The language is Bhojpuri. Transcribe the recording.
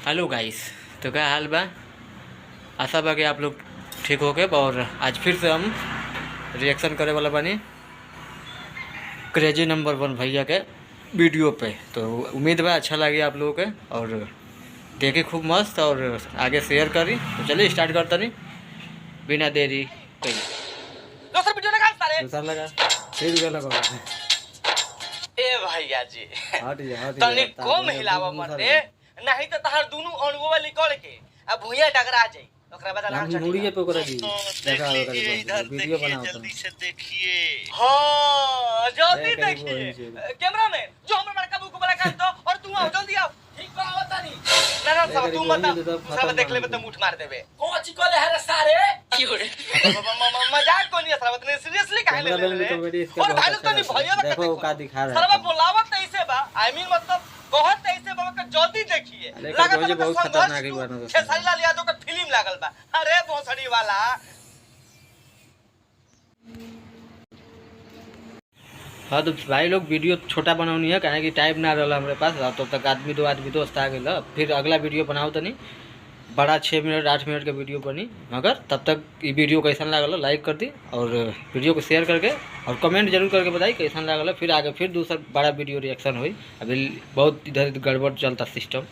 Hello guys. तो क्या हाल बा? आशा बा कि आप लोग ठीक हो गए। और आज फिर से हम रिएक्शन करे वाला बनी क्रेजी नंबर 1 भैया के वीडियो पे। तो उम्मीद बा अच्छा लगे आप लोगों के और देखे खूब मस्त और आगे शेयर करी। तो चलिए स्टार्ट करता नहीं बिना देरी कहीं। दूसरा वीडियो लगा सारे दूसरा लगा फिर वीडियो लगा ए भैया जी हट जा तनी कम हिलावा मरते नहीं तो तहार दोनों अणुवा निकल के अब भुइया डगरा जाई ओकरा बाद हम मुड़िए पे ओकरा दी देखा वीडियो बनाओ जल्दी से देखिए। हां जल्दी देखिए कैमरा में जो हमर बड़का बुक वाला कर दो और तू आओ जल्दी आओ। ठीक बा आवता नहीं ना ना सब तू मत सब देख ले तो मुठ मार देबे कौन ची कोले है रे सारे की हो रे मजाक को नहीं सरवा तने सीरियसली काहे ले ले और भाई लोग तो नहीं भैया देखो का दिखा रहा है सरवा बोलावत ऐसे बा आई मीन मतलब कहत ऐसे बाबा का जल्दी देखिए लगा तो बहुत खतरनाक ही बना दो खेसारी यादव का फिल्म लागल बा अरे भोसड़ी वाला। हाँ तो भाई लोग वीडियो छोटा बनानी है कहे कि टाइम ना रहा हमारे पास। तब तो तक आदमी दोस्त आ गए फिर अगला वीडियो बनाओ तो नहीं बड़ा 6 मिनट 8 मिनट का वीडियो बनी। मगर तब तक ये वीडियो कैसा लागल लाइक कर दी और वीडियो को शेयर करके और कमेंट जरूर करके बताई कैसा लागल। फिर आगे फिर दूसरा बड़ा वीडियो रिएक्शन हुई। अभी बहुत इधर गड़बड़ चलता सिस्टम।